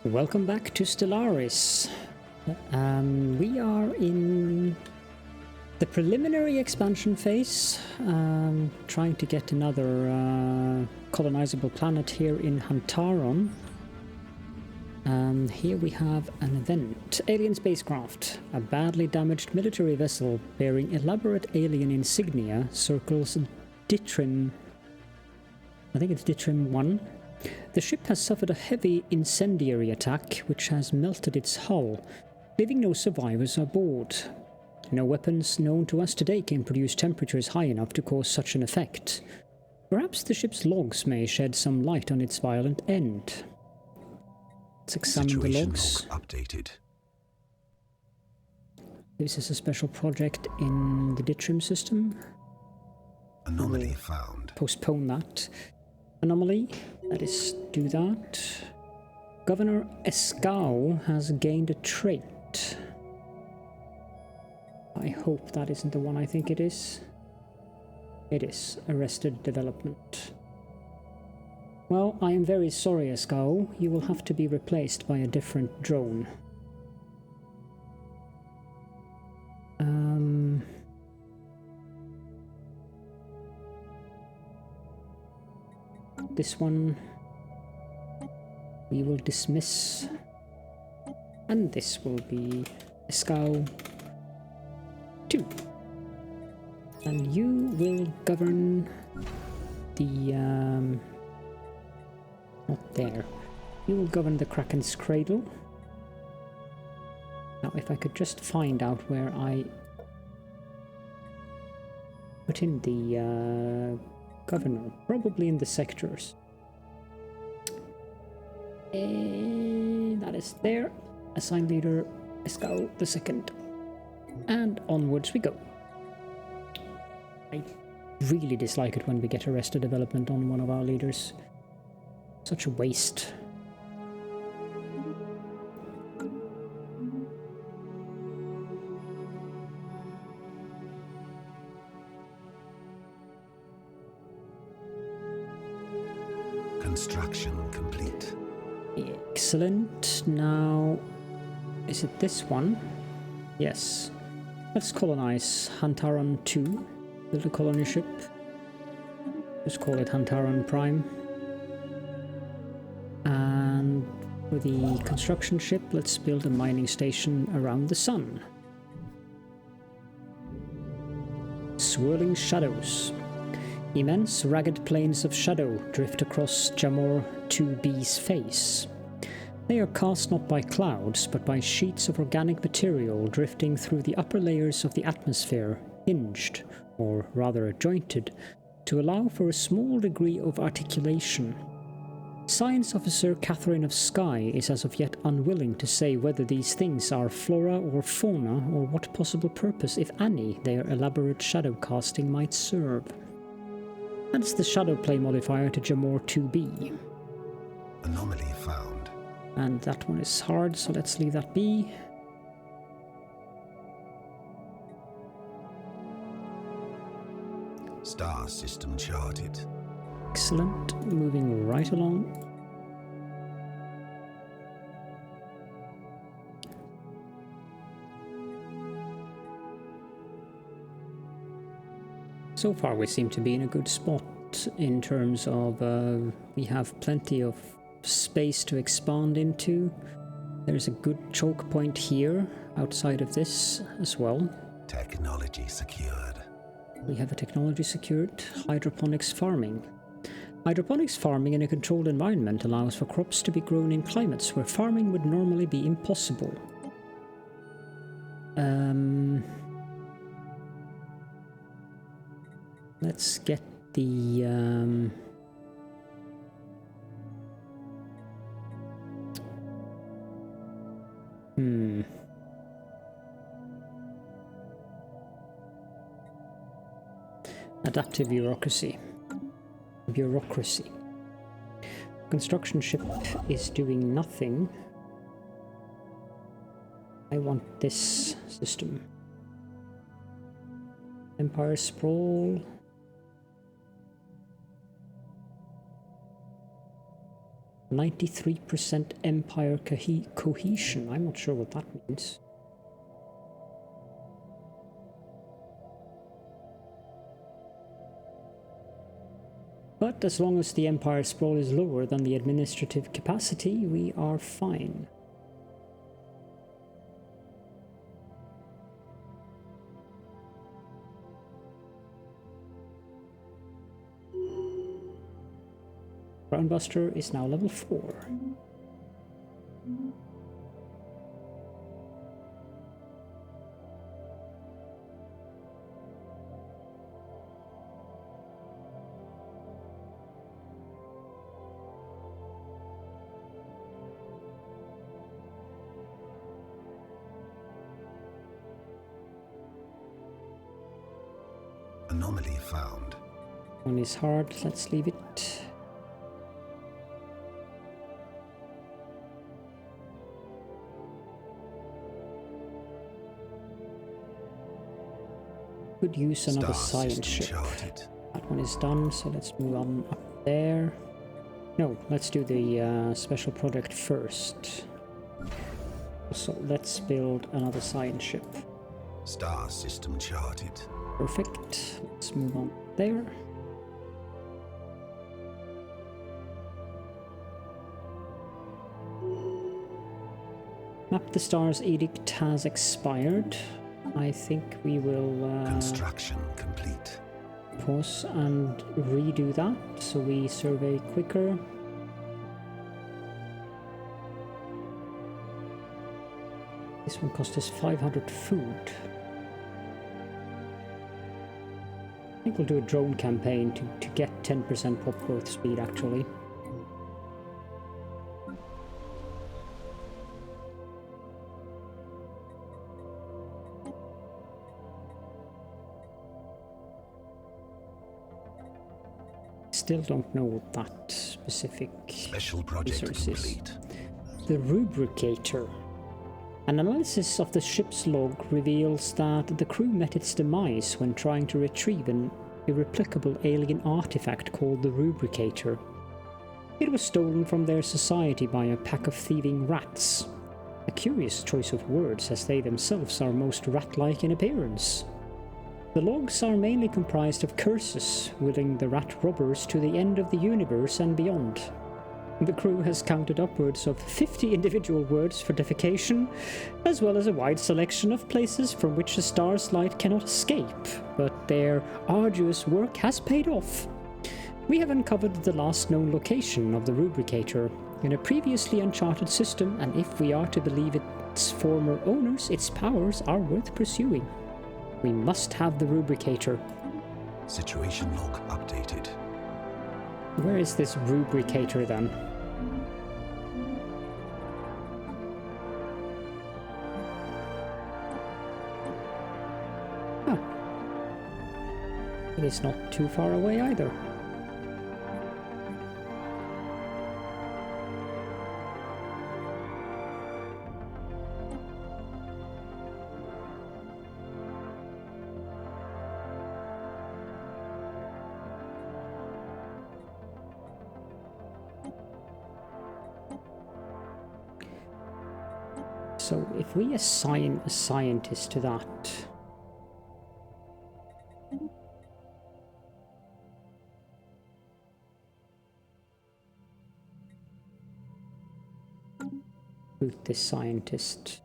Welcome back to Stellaris. We are in the preliminary expansion phase, trying to get another colonizable planet here in Hantaron. Here we have an event. Alien spacecraft. A badly damaged military vessel bearing elaborate alien insignia circles Ditrim. I think it's Ditrim 1. The ship has suffered a heavy incendiary attack which has melted its hull, leaving no survivors aboard. No weapons known to us today can produce temperatures high enough to cause such an effect. Perhaps the ship's logs may shed some light on its violent end. Let's examine the logs. Log updated. This is a special project in the Ditrim system. Anomaly found. Postpone that. Anomaly. Let us do that. Governor Escau has gained a trait. I hope that isn't the one I think it is. It is. Arrested development. Well, I am very sorry, Escau. You will have to be replaced by a different drone. This one we will dismiss, and this will be Escau 2, and you will govern the not there. You will govern the Kraken's Cradle. Now, if I could just find out where I put in the governor, probably in the sectors. That is there. Assign leader Escau the second. And onwards we go. I really dislike it when we get arrested development on one of our leaders. Such a waste. Construction complete. Excellent. Now, is it this one? Yes. Let's colonize Hantaron 2. Build a colony ship. Just call it Hantaron Prime. And for the construction ship, let's build a mining station around the sun. Swirling shadows. Immense, ragged plains of shadow drift across Jamor 2B's face. They are cast not by clouds, but by sheets of organic material drifting through the upper layers of the atmosphere, hinged, or rather jointed, to allow for a small degree of articulation. Science Officer Catherine of Sky is as of yet unwilling to say whether these things are flora or fauna, or what possible purpose, if any, their elaborate shadow casting might serve. Adds the shadow play modifier to Jamor 2B. Anomaly found. And that one is hard, so let's leave that be. Star system charted. Excellent. Moving right along. So far we seem to be in a good spot in terms of we have plenty of space to expand into. There's a good choke point here outside of this as well. Technology secured. We have a technology secured. Hydroponics farming. Hydroponics farming in a controlled environment allows for crops to be grown in climates where farming would normally be impossible. Let's get the adaptive bureaucracy. Construction ship is doing nothing. I want this system. Empire Sprawl. 93% Empire cohesion. I'm not sure what that means. But as long as the Empire sprawl is lower than the administrative capacity, we are fine. Groundbuster is now level 4. Anomaly found. One is hard, let's leave it. Could use another science ship. That one is done, so let's move on up there. No, let's do the special project first. So let's build another science ship. Star system charted. Perfect. Let's move on there. Map the Stars edict has expired. I think we will Construction complete. Pause and redo that so we survey quicker. This one cost us 500 food. I think we'll do a drone campaign to get 10% pop growth speed actually. Still don't know what that specific Special project complete. The Rubricator. An analysis of the ship's log reveals that the crew met its demise when trying to retrieve an irreplicable alien artifact called the Rubricator. It was stolen from their society by a pack of thieving rats. A curious choice of words, as they themselves are most rat-like in appearance. The logs are mainly comprised of curses, willing the rat robbers to the end of the universe and beyond. The crew has counted upwards of 50 individual words for defecation, as well as a wide selection of places from which a star's light cannot escape, but their arduous work has paid off. We have uncovered the last known location of the Rubricator in a previously uncharted system, and if we are to believe its former owners, its powers are worth pursuing. We must have the Rubricator. Situation log updated. Where is this Rubricator then? Huh. It is not too far away either. So if we assign a scientist to that, recruit this scientist.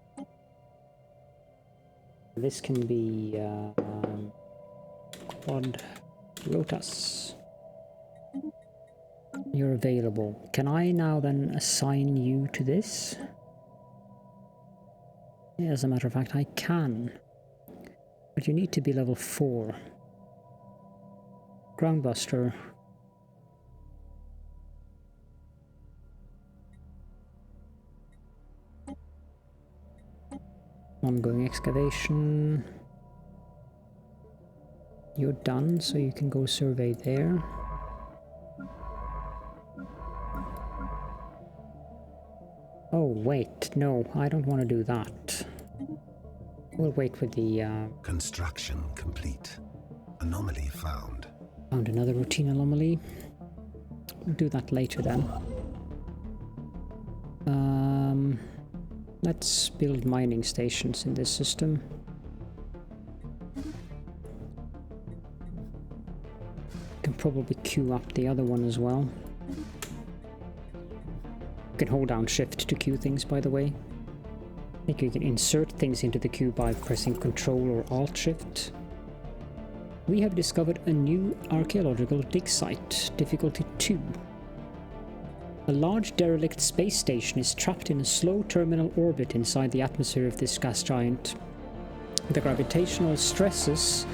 This can be Quad Lotus. You're available. Can I now then assign you to this? Yeah, as a matter of fact, I can. But you need to be level 4. Groundbuster. Ongoing excavation. You're done, so you can go survey there. Oh, wait, no, I don't want to do that. We'll wait for the... Construction complete. Anomaly found. Found another routine anomaly. We'll do that later then. Let's build mining stations in this system. Can probably queue up the other one as well. You can hold down shift to queue things, by the way. I think you can insert things into the queue by pressing Ctrl or Alt Shift. We have discovered a new archaeological dig site, difficulty 2. A large derelict space station is trapped in a slow terminal orbit inside the atmosphere of this gas giant. The gravitational stresses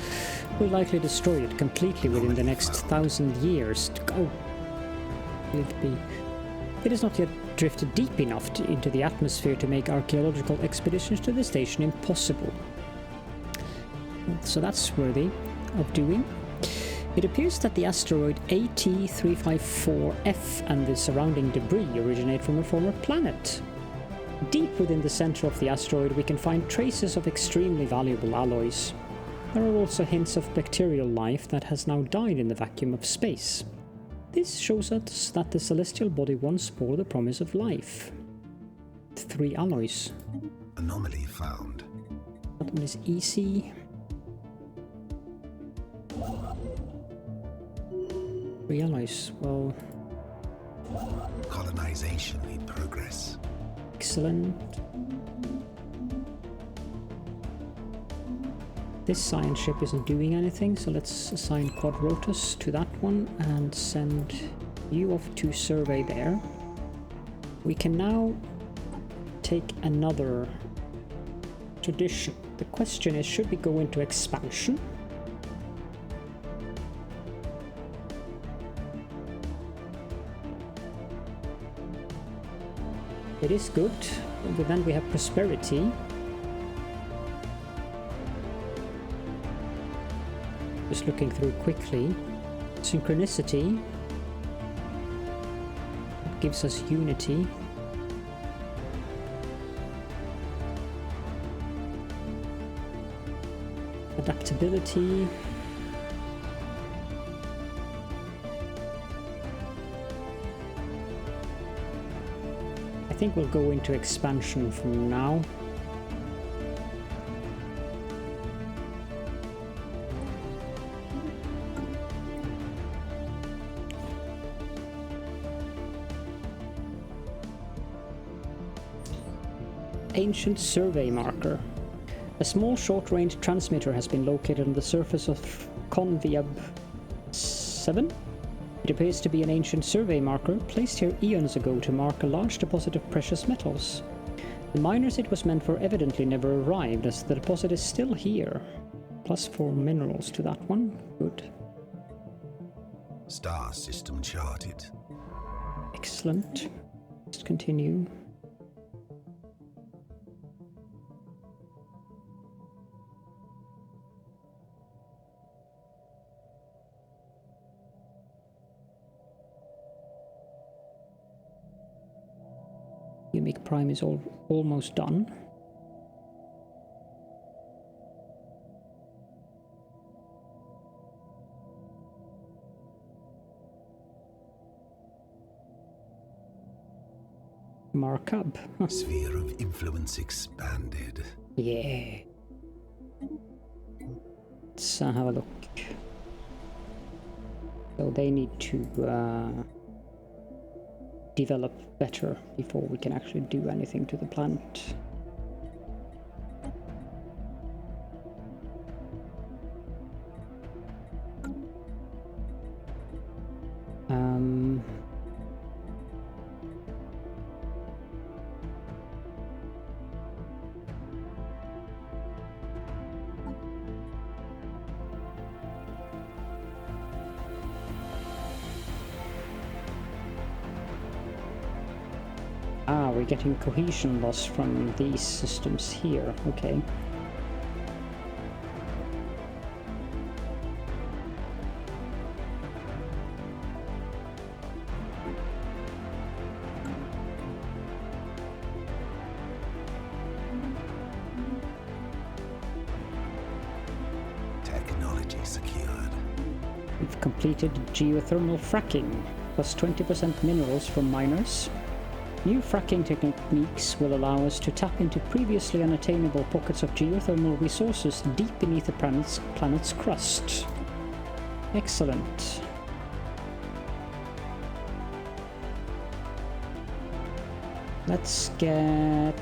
will likely destroy it completely within the next 1,000 years. Oh, leave it be. It has not yet drifted deep enough into the atmosphere to make archaeological expeditions to the station impossible. So that's worthy of doing. It appears that the asteroid AT354F and the surrounding debris originate from a former planet. Deep within the center of the asteroid we can find traces of extremely valuable alloys. There are also hints of bacterial life that has now died in the vacuum of space. This shows us that the celestial body once bore the promise of life. 3 alloys. Anomaly found. That one is easy. 3 alloys, well... Colonization in progress. Excellent. This science ship isn't doing anything, so let's assign Quadrotus to that one and send you off to survey there. We can now take another tradition. The question is, should we go into expansion? It is good, but then we have prosperity. Just looking through quickly. Synchronicity gives us unity. Adaptability. I think we'll go into expansion from now. Ancient survey marker. A small short-range transmitter has been located on the surface of Conviab 7. It appears to be an ancient survey marker placed here eons ago to mark a large deposit of precious metals. The miners it was meant for evidently never arrived, as the deposit is still here. +4 minerals to that one. Good. Star system charted. Excellent. Let's continue. Unique Prime is almost done. Markup. Sphere of influence expanded. Yeah. Let's have a look. So they need to develop better before we can actually do anything to the planet. We're getting cohesion loss from these systems here. Okay. Technology secured. We've completed geothermal fracking, plus 20% minerals from miners. New fracking techniques will allow us to tap into previously unattainable pockets of geothermal resources deep beneath the planet's crust. Excellent. Let's get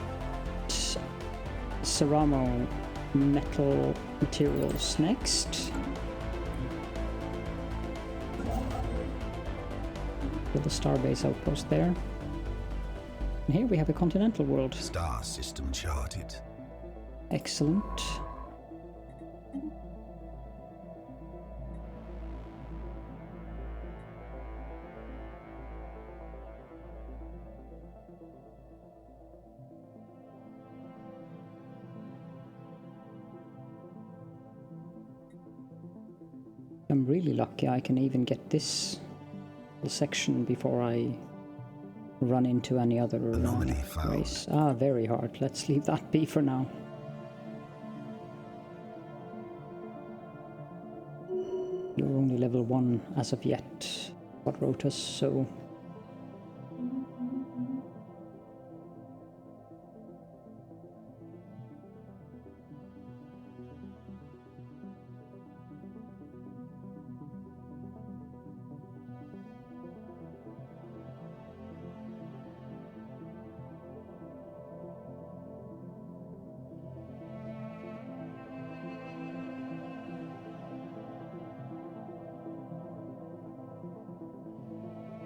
ceramo metal materials next. Build a starbase outpost there. And here we have a continental world. Star system charted. Excellent. I'm really lucky I can even get this section before I run into any other race. Ah, very hard. Let's leave that be for now. You're only level 1 as of yet. What wrote us, so...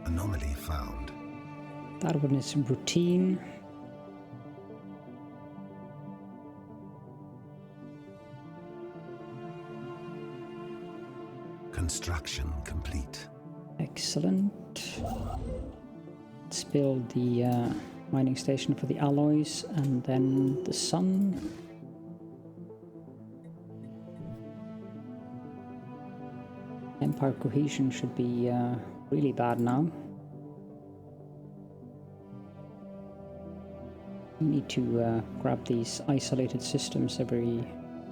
Anomaly found. That one is routine. Construction complete. Excellent. Let's build the mining station for the alloys and then the sun. Empire cohesion should be really bad now. We need to grab these isolated systems every...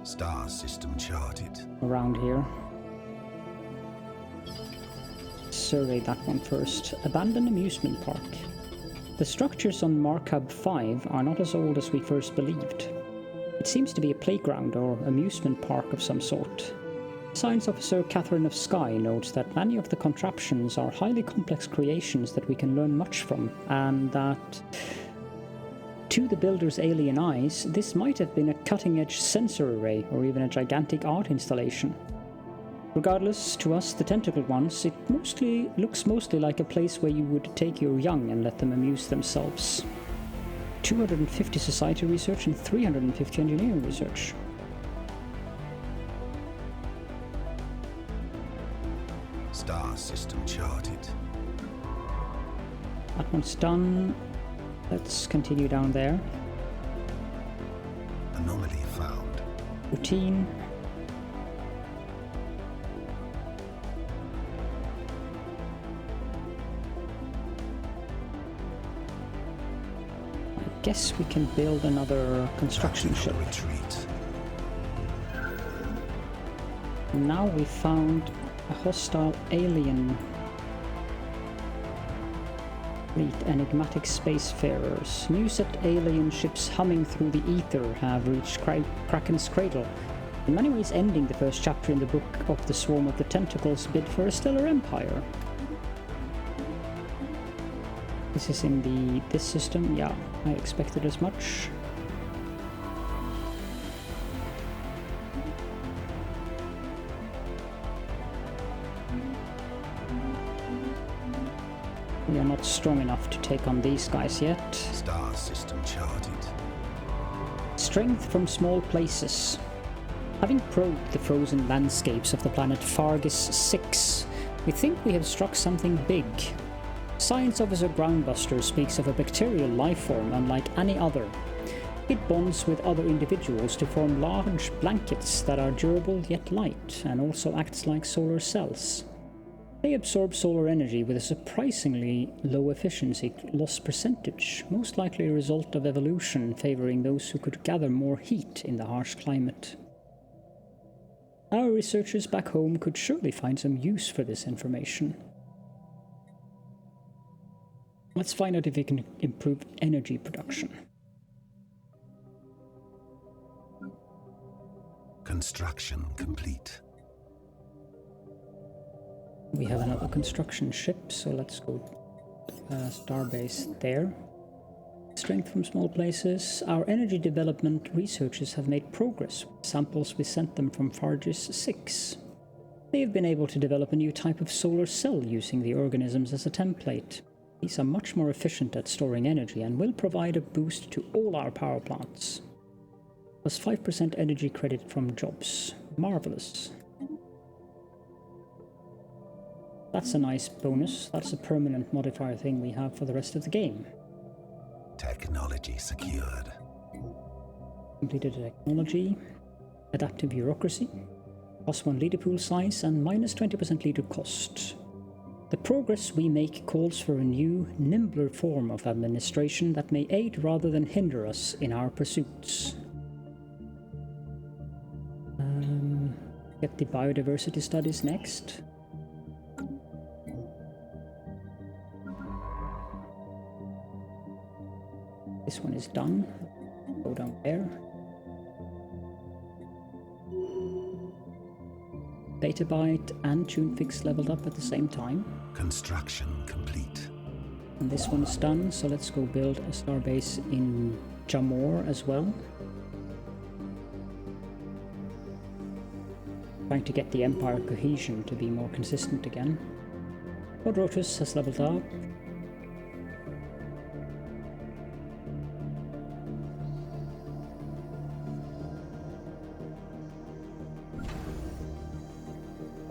Star system charted. Around here. Survey that one first. Abandoned amusement park. The structures on Markhab 5 are not as old as we first believed. It seems to be a playground or amusement park of some sort. Science Officer Catherine of Skye notes that many of the contraptions are highly complex creations that we can learn much from, and that, to the builder's alien eyes, this might have been a cutting-edge sensor array or even a gigantic art installation. Regardless, to us, the tentacled ones, it looks mostly like a place where you would take your young and let them amuse themselves. 250 society research and 350 engineering research. Star system charted. That one's done. Let's continue down there. Anomaly found. Routine. I guess we can build another construction ship. Retreat. Now we found a hostile alien fleet, enigmatic spacefarers. News that alien ships humming through the ether have reached Kraken's cradle, in many ways ending the first chapter in the book of the Swarm of the Tentacles bid for a stellar empire. This is in this system? Yeah, I expected as much. We are not strong enough to take on these guys yet. Star system charted. Strength from small places. Having probed the frozen landscapes of the planet Fargus 6, we think we have struck something big. Science Officer Groundbuster speaks of a bacterial lifeform unlike any other. It bonds with other individuals to form large blankets that are durable yet light, and also acts like solar cells. They absorb solar energy with a surprisingly low efficiency loss percentage, most likely a result of evolution favoring those who could gather more heat in the harsh climate. Our researchers back home could surely find some use for this information. Let's find out if we can improve energy production. Construction complete. We have another construction ship, so let's go starbase there. Strength from small places. Our energy development researchers have made progress. Samples we sent them from Fargis 6. They have been able to develop a new type of solar cell using the organisms as a template. These are much more efficient at storing energy and will provide a boost to all our power plants. Plus 5% energy credit from jobs. Marvelous. That's a nice bonus. That's a permanent modifier thing we have for the rest of the game. Technology secured. Completed technology. Adaptive bureaucracy. +1 leader pool size and minus 20% leader cost. The progress we make calls for a new, nimbler form of administration that may aid rather than hinder us in our pursuits. Get the biodiversity studies next. This one is done. Go down there. Betabyte and TuneFix leveled up at the same time. Construction complete. And this one's done, so let's go build a starbase in Jamor as well. Trying to get the Empire cohesion to be more consistent again. Quadrotus has leveled up.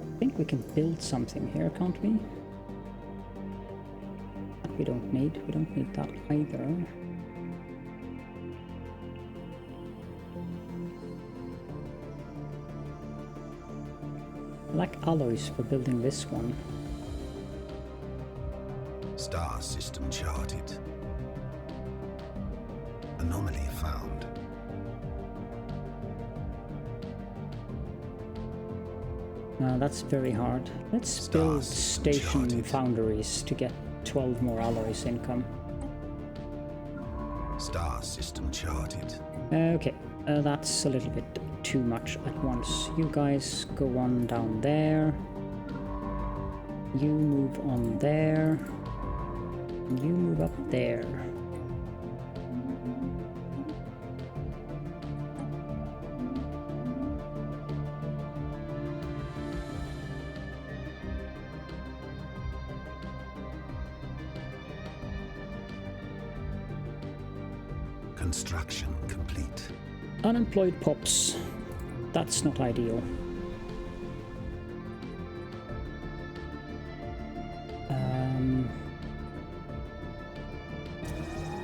I think we can build something here, can't we? That we don't need. We don't need that either. I like alloys for building this one. Star system charted. Anomaly found. That's very hard. Let's build station foundries to get 12 more alloys income. Star system charted. Okay, that's a little bit too much at once. You guys go on down there. You move on there. You move up there. Construction complete. Unemployed pops. That's not ideal.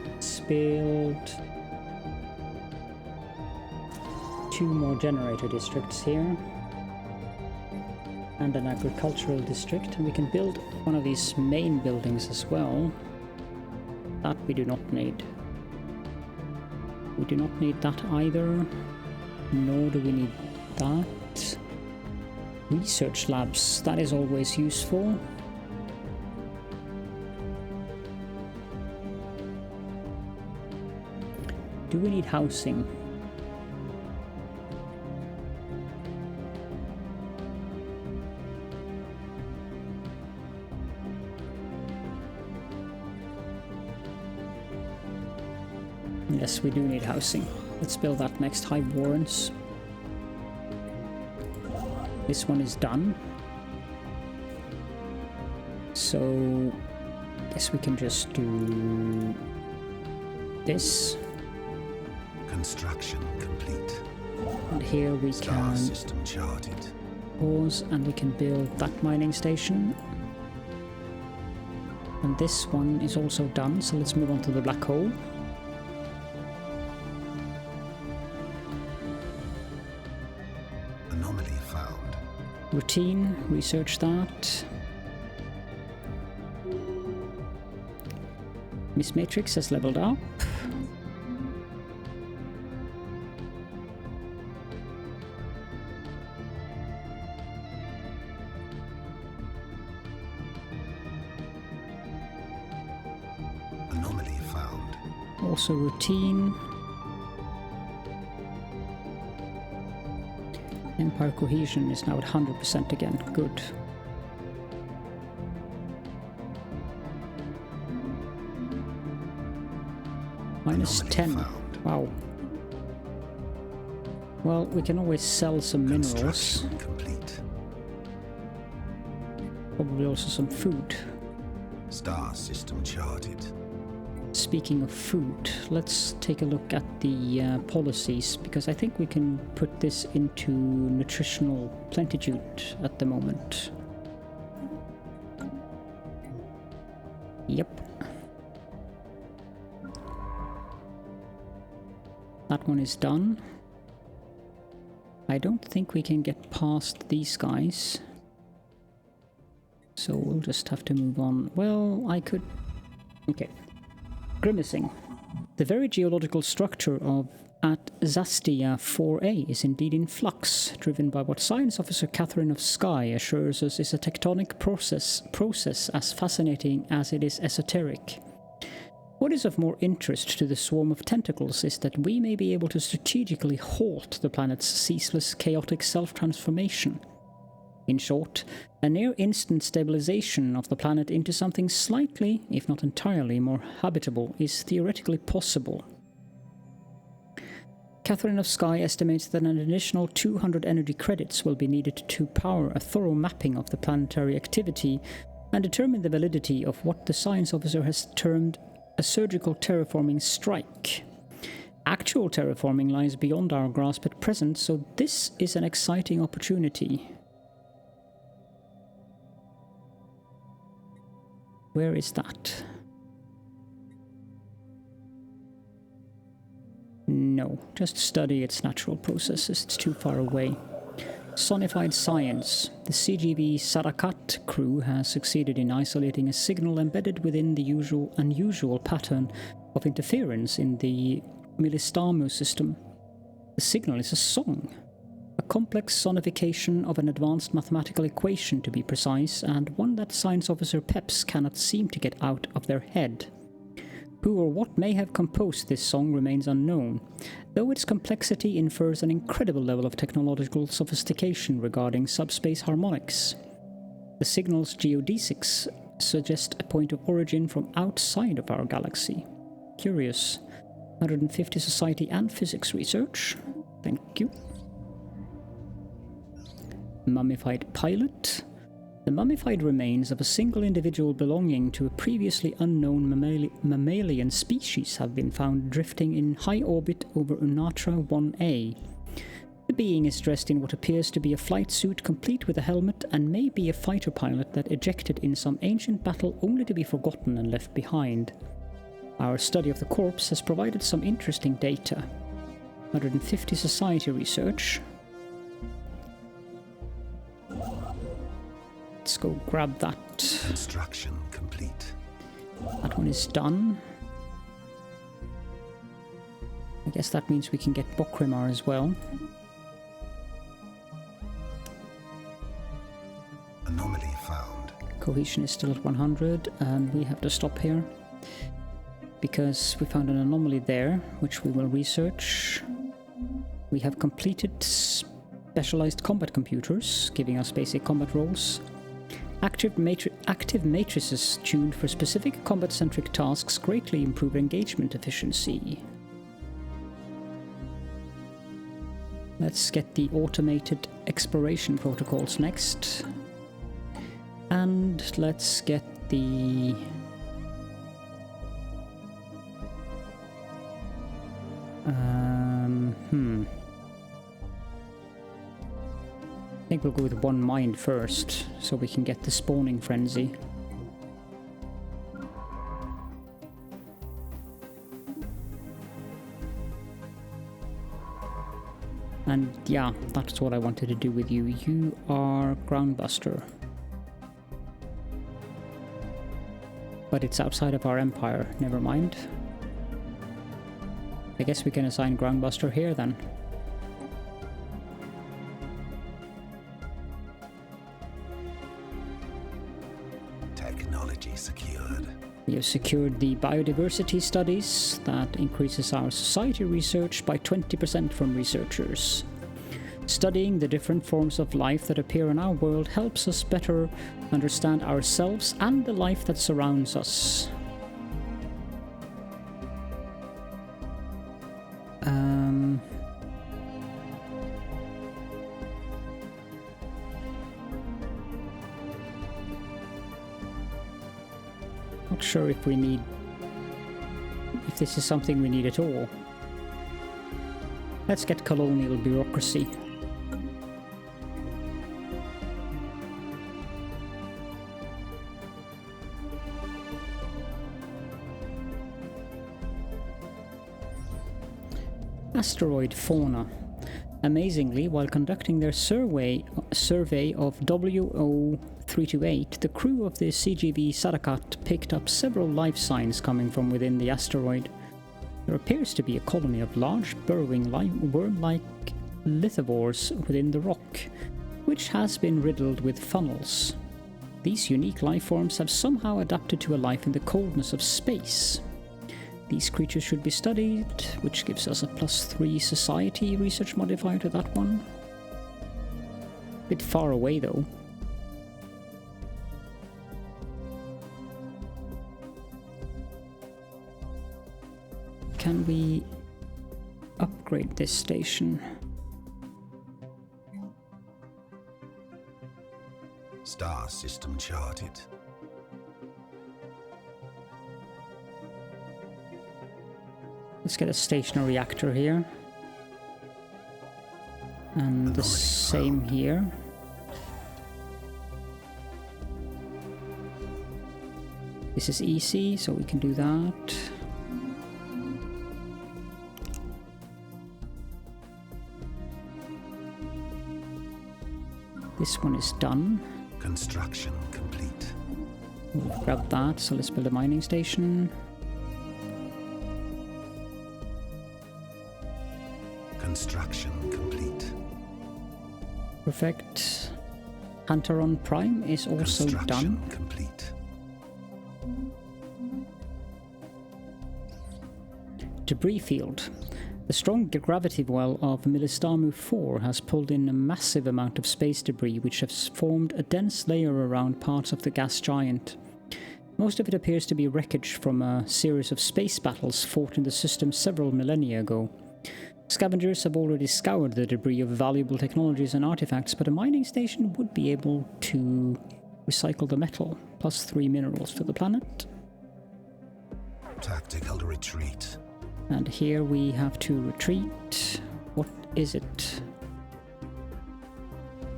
Let's build 2 more generator districts here. And an agricultural district. And we can build one of these main buildings as well. That we do not need. We do not need that either, nor do we need that. Research labs, that is always useful. Do we need housing? Yes, we do need housing. Let's build that next. Hive warrants. This one is done. So, I guess we can just do this. Construction complete. And here we Star can system charted. pause and we can build that mining station. And this one is also done, so let's move on to the black hole. Anomaly found. Routine, research that. Miss Matrix has leveled up. also routine. Empire cohesion is now at 100% again. Good. Minus 10. Wow. Well, we can always sell some minerals. Complete. Probably also some food. Star system charted. Speaking of food, let's take a look at the policies, because I think we can put this into nutritional plentitude at the moment. Yep. That one is done. I don't think we can get past these guys. So we'll just have to move on. Well, I could... Okay. Grimacing. The very geological structure of at Zastia 4A is indeed in flux, driven by what Science Officer Catherine of Sky assures us is a tectonic process as fascinating as it is esoteric. What is of more interest to the Swarm of Tentacles is that we may be able to strategically halt the planet's ceaseless chaotic self-transformation. In short, a near-instant stabilization of the planet into something slightly, if not entirely, more habitable is theoretically possible. Catherine of Sky estimates that an additional 200 energy credits will be needed to power a thorough mapping of the planetary activity and determine the validity of what the science officer has termed a surgical terraforming strike. Actual terraforming lies beyond our grasp at present, so this is an exciting opportunity. Where is that? No, just study its natural processes, it's too far away. Sonified science. The CGB Sarakat crew has succeeded in isolating a signal embedded within the unusual pattern of interference in the Milistamo system. The signal is a song. A complex sonification of an advanced mathematical equation, to be precise, and one that Science Officer Peps cannot seem to get out of their head. Who or what may have composed this song remains unknown, though its complexity infers an incredible level of technological sophistication regarding subspace harmonics. The signal's geodesics suggest a point of origin from outside of our galaxy. Curious. 150 society and physics research. Thank you. Mummified pilot. The mummified remains of a single individual belonging to a previously unknown mammalian species have been found drifting in high orbit over Unatra 1A. The being is dressed in what appears to be a flight suit complete with a helmet and may be a fighter pilot that ejected in some ancient battle only to be forgotten and left behind. Our study of the corpse has provided some interesting data. 150 society research. Let's go grab that. Construction complete. That one is done. I guess that means we can get Bokrimar as well. Anomaly found. Cohesion is still at 100, and we have to stop here because we found an anomaly there, which we will research. We have completed specialized combat computers, giving us basic combat roles. Active matrices tuned for specific combat-centric tasks greatly improve engagement efficiency. Let's get the automated exploration protocols next. And let's get the... I think we'll go with one mind first, so we can get the spawning frenzy. And yeah, that's what I wanted to do with you. You are Groundbuster. But it's outside of our empire, never mind. I guess we can assign Groundbuster here then. Technology secured. We have secured the biodiversity studies that increases our society research by 20% from researchers. Studying the different forms of life that appear in our world helps us better understand ourselves and the life that surrounds us. Not sure if this is something we need at all. Let's get colonial bureaucracy. Asteroid fauna. Amazingly, while conducting their survey of WO328, the crew of the CGV Sadakat picked up several life signs coming from within the asteroid. There appears to be a colony of large, burrowing, worm-like lithivores within the rock, which has been riddled with funnels. These unique life forms have somehow adapted to a life in the coldness of space. These creatures should be studied, which gives us a +3 society research modifier to that one. Bit far away though. Can we upgrade this station? Star system charted. Let's get a stationary reactor here. And the same here. This is easy, so we can do that. This one is done. Construction complete. We've grabbed that, so let's build a mining station. Construction complete. Perfect. Pantaron Prime is also done. Complete. Debris field. The strong gravity well of Milistamu 4 has pulled in a massive amount of space debris which has formed a dense layer around parts of the gas giant. Most of it appears to be wreckage from a series of space battles fought in the system several millennia ago. Scavengers have already scoured the debris of valuable technologies and artifacts, but a mining station would be able to recycle the metal, +3 minerals for the planet. Tactical retreat. And here we have to retreat. What is it?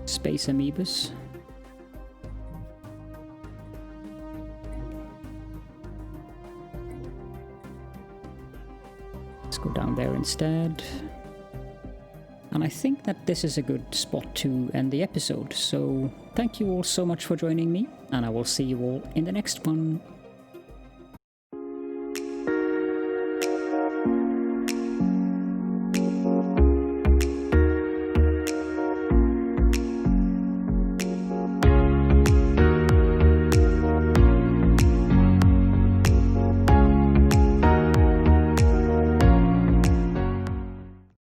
Space amoebas. Let's go down there instead. And I think that this is a good spot to end the episode. So thank you all so much for joining me, and I will see you all in the next one.